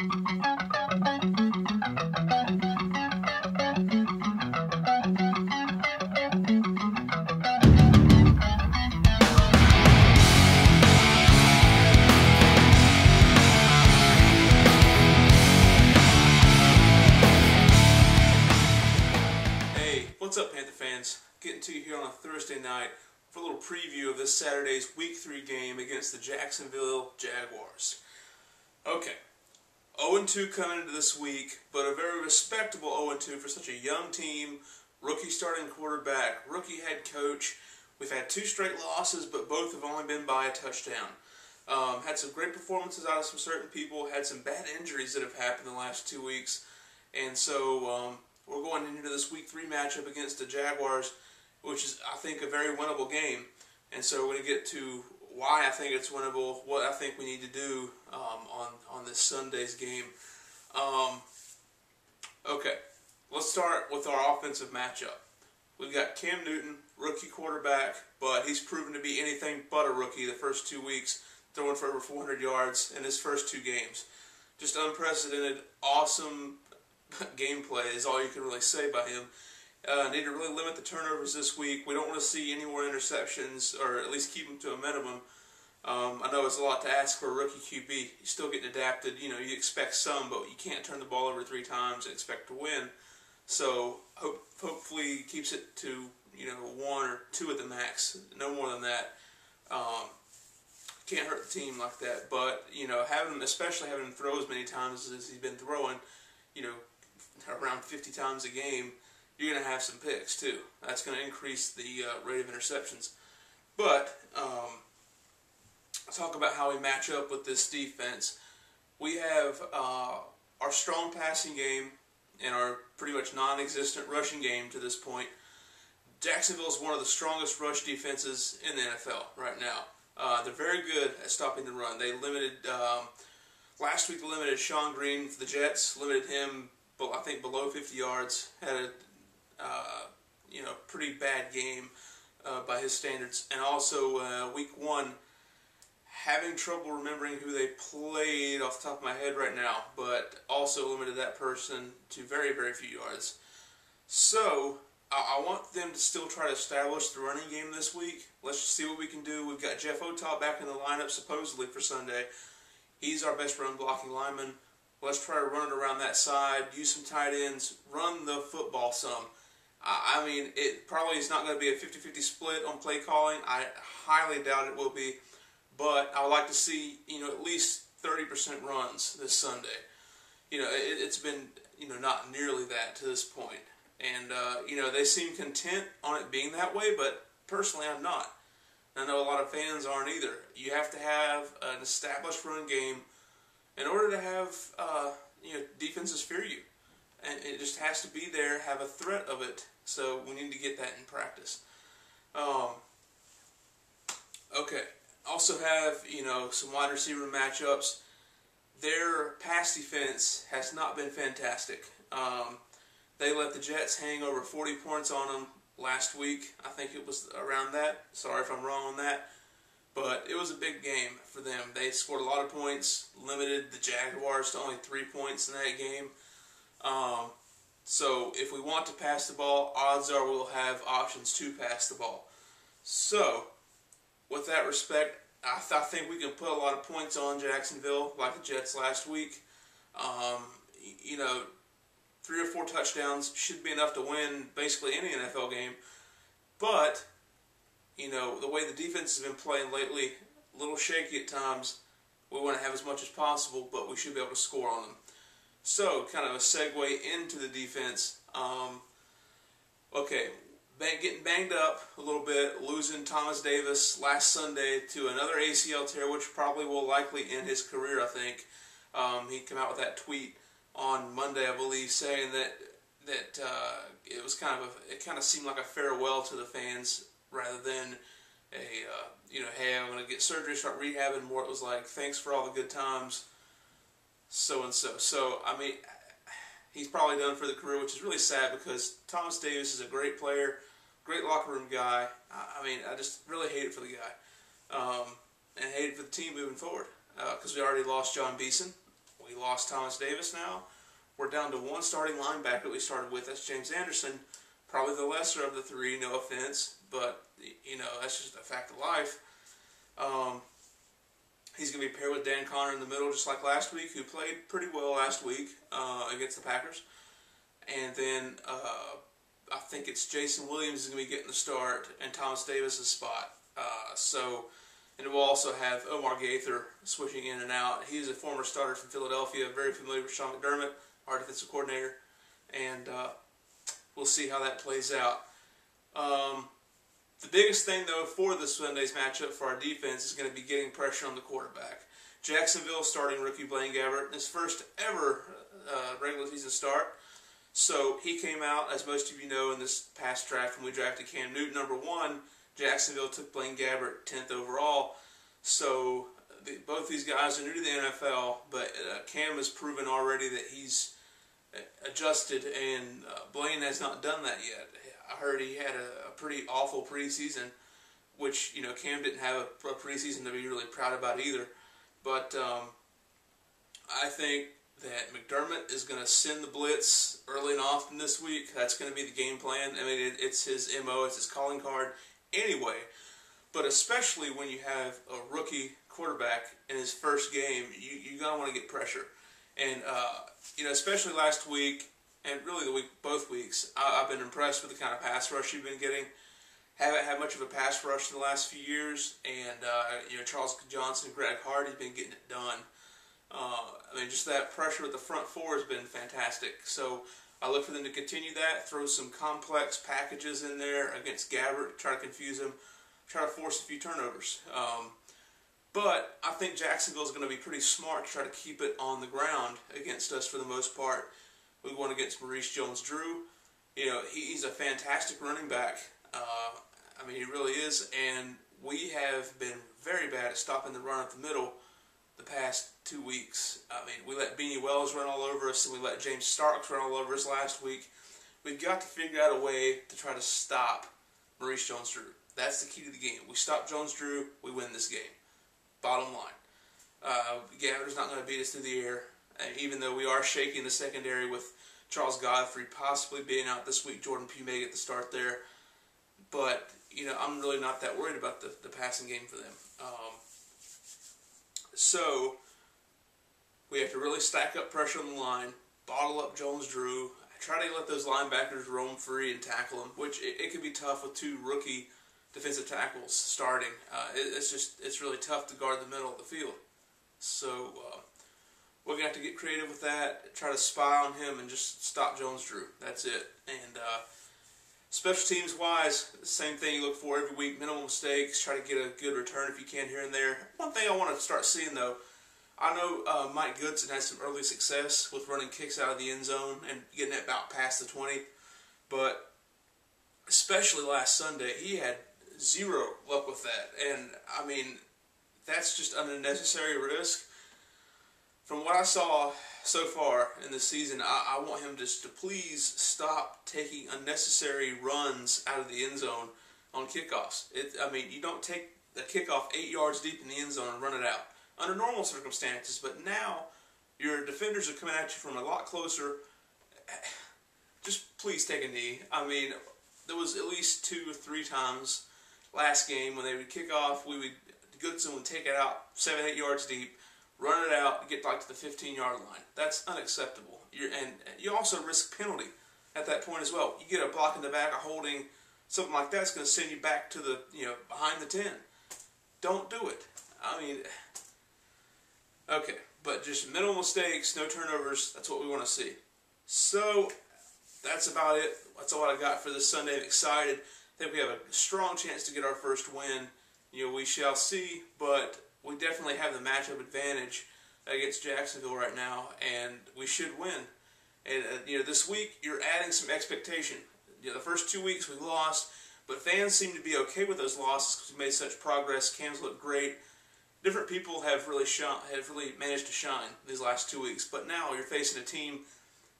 What's up, Panther fans? Getting to you here on a Thursday night for a little preview of this Saturday's Week 3 game against the Jacksonville Jaguars. Okay, 0-2 coming into this week, but a very respectable 0-2 for such a young team, rookie starting quarterback, rookie head coach. We've had 2 straight losses, but both have only been by a touchdown. Had some great performances out of some certain people, had some bad injuries that have happened in the last 2 weeks, and so we're going into this Week 3 matchup against the Jaguars, which is, I think, a very winnable game. And so we're going to get to why I think it's winnable, what I think we need to do on this Sunday's game. Okay, let's start with our offensive matchup. We've got Cam Newton, rookie quarterback, but he's proven to be anything but a rookie the first 2 weeks, throwing for over 400 yards in his first 2 games. Just unprecedented, awesome gameplay is all you can really say about him. Need to really limit the turnovers this week. We don't want to see any more interceptions, or at least keep them to a minimum. I know it's a lot to ask for a rookie QB. He's still getting adapted. You know, you expect some, but you can't turn the ball over 3 times and expect to win. So hopefully he keeps it to 1 or 2 at the max, no more than that. Can't hurt the team like that. But especially having him throw as many times as he's been throwing, around 50 times a game, you're going to have some picks too. That's going to increase the rate of interceptions. But talk about how we match up with this defense. We have our strong passing game and our pretty much non-existent rushing game to this point. Jacksonville is one of the strongest rush defenses in the NFL right now. They're very good at stopping the run. They limited last week. They limited Sean Green for the Jets. Limited him, I think, below 50 yards. Had a pretty bad game by his standards. And also week 1, having trouble remembering who they played off the top of my head right now, but also limited that person to very, very few yards. So I want them to still try to establish the running game this week. Let's just see what we can do. We've got Jeff Otah back in the lineup supposedly for Sunday. He's our best run blocking lineman. Let's try to run it around that side, use some tight ends, run the football some. I mean, it probably is not going to be a 50-50 split on play calling. I highly doubt it will be. But I would like to see, at least 30% runs this Sunday. It's been, not nearly that to this point. And, they seem content on it being that way, but personally I'm not. And I know a lot of fans aren't either. You have to have an established run game in order to have, defenses fear you. And it just has to be there, have a threat of it. So we need to get that in practice. Okay. Also have, some wide receiver matchups. Their pass defense has not been fantastic. They let the Jets hang over 40 points on them last week. I think it was around that. Sorry if I'm wrong on that. But it was a big game for them. They scored a lot of points, limited the Jaguars to only 3 points in that game. So if we want to pass the ball, odds are we'll have options to pass the ball. So, with that respect, I think we can put a lot of points on Jacksonville, like the Jets last week. 3 or 4 touchdowns should be enough to win basically any NFL game. But, the way the defense has been playing lately, a little shaky at times. We want to have as much as possible, but we should be able to score on them. So, kind of a segue into the defense. Okay, getting banged up a little bit, losing Thomas Davis last Sunday to another ACL tear, which probably will likely end his career, I think. He came out with that tweet on Monday, I believe, saying that it was it kind of seemed like a farewell to the fans rather than hey, I'm going to get surgery, start rehabbing. More, it was like, thanks for all the good times, so and so. So, I mean, he's probably done for the career, which is really sad because Thomas Davis is a great player, great locker room guy. I mean, I just really hate it for the guy, and hate it for the team moving forward because we already lost John Beeson. We lost Thomas Davis now. We're down to one starting linebacker that we started with. That's James Anderson, probably the lesser of the three, no offense, but, that's just a fact of life. He's going to be paired with Dan Connor in the middle, just like last week, who played pretty well last week against the Packers. And then I think it's Jason Williams is going to be getting the start and Thomas Davis' spot. And we'll also have Omar Gaither switching in and out. He's a former starter from Philadelphia, very familiar with Sean McDermott, our defensive coordinator. And we'll see how that plays out. The biggest thing, though, for this Sunday's matchup for our defense is going to be getting pressure on the quarterback. Jacksonville starting rookie Blaine Gabbert, his first ever regular season start. So he came out, as most of you know, in this past draft when we drafted Cam Newton #1. Jacksonville took Blaine Gabbert 10th overall. So both these guys are new to the NFL, but Cam has proven already that he's adjusted, and Blaine has not done that yet. I heard he had a pretty awful preseason, which, Cam didn't have a preseason to be really proud about either. But I think that McDermott is going to send the blitz early and often this week. That's going to be the game plan. I mean, it's his MO, it's his calling card anyway. But especially when you have a rookie quarterback in his first game, you're going to want to get pressure. And, especially last week, and really both weeks, I've been impressed with the kind of pass rush you've been getting. Haven't had much of a pass rush in the last few years, and Charles Johnson, Greg Hardy's been getting it done. Just that pressure with the front four has been fantastic. So I look for them to continue that, throw some complex packages in there against Gabbert, try to confuse him, try to force a few turnovers. But I think Jacksonville is going to be pretty smart to try to keep it on the ground against us for the most part. We won against Maurice Jones-Drew. He's a fantastic running back. He really is. And we have been very bad at stopping the run up the middle the past 2 weeks. We let Beanie Wells run all over us, and we let James Starks run all over us last week. We've got to figure out a way to try to stop Maurice Jones-Drew. That's the key to the game. We stop Jones-Drew, we win this game. Bottom line. Gabber's not going to beat us through the air, even though we are shaking the secondary with Charles Godfrey possibly being out this week. Jordan Pugh may get the start there. But, I'm really not that worried about the passing game for them. So, we have to really stack up pressure on the line, bottle up Jones-Drew, try to let those linebackers roam free and tackle them, which it can be tough with two rookie defensive tackles starting. It's really tough to guard the middle of the field. So, we're going to have to get creative with that, try to spy on him and just stop Jones-Drew. That's it. And special teams wise, same thing you look for every week, minimal mistakes, try to get a good return if you can here and there. One thing I want to start seeing though, I know Mike Goodson has some early success with running kicks out of the end zone and getting it about past the 20, but especially last Sunday, he had zero luck with that. And that's just an unnecessary risk. From what I saw so far in this season, I want him just to please stop taking unnecessary runs out of the end zone on kickoffs. You don't take the kickoff 8 yards deep in the end zone and run it out under normal circumstances, but now your defenders are coming at you from a lot closer. Just please take a knee. There was at least 2 or 3 times last game when they would kick off, Goodson would take it out 7-8 yards deep, run it out, get to the 15-yard line. That's unacceptable. And you also risk penalty at that point as well. You get a block in the back, a holding, something like that's going to send you back to the behind the 10. Don't do it. Okay, but just minimal mistakes, no turnovers. That's what we want to see. So that's about it. That's all I got for this Sunday. I'm excited. I think we have a strong chance to get our first win. We shall see, but we definitely have the matchup advantage against Jacksonville right now, and we should win. And this week you're adding some expectation. The first 2 weeks we lost, but fans seem to be okay with those losses because we made such progress. Cam's looked great. Different people have really managed to shine these last 2 weeks, but now you're facing a team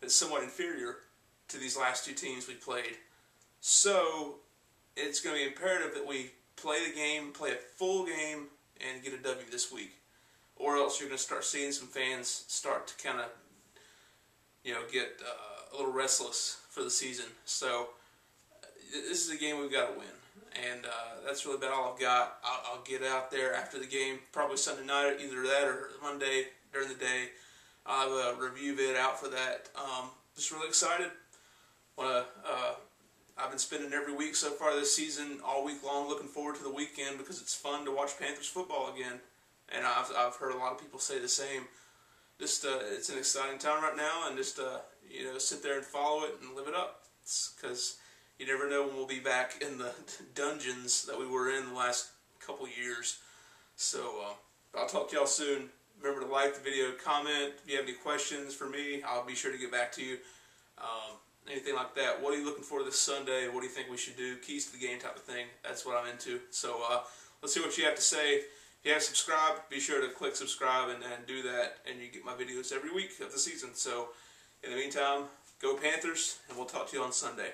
that's somewhat inferior to these last 2 teams we played. So it's going to be imperative that we play the game, play a full game, and get a W this week. or else you're going to start seeing some fans start to kind of, get a little restless for the season. So this is a game we've got to win. And that's really about all I've got. I'll get out there after the game, probably Sunday night, either that or Monday during the day. I'll have a review vid out for that. Just really excited. I've been spending every week so far this season, all week long, looking forward to the weekend because it's fun to watch Panthers football again. And I've heard a lot of people say the same. Just it's an exciting time right now, and just sit there and follow it and live it up. Because you never know when we'll be back in the dungeons that we were in the last couple years. So I'll talk to y'all soon. Remember to like the video, comment. If you have any questions for me, I'll be sure to get back to you. Anything like that. What are you looking for this Sunday? What do you think we should do? Keys to the game type of thing. That's what I'm into. So let's see what you have to say. If you haven't subscribed, be sure to click subscribe and do that, and you get my videos every week of the season. So in the meantime, go Panthers, and we'll talk to you on Sunday.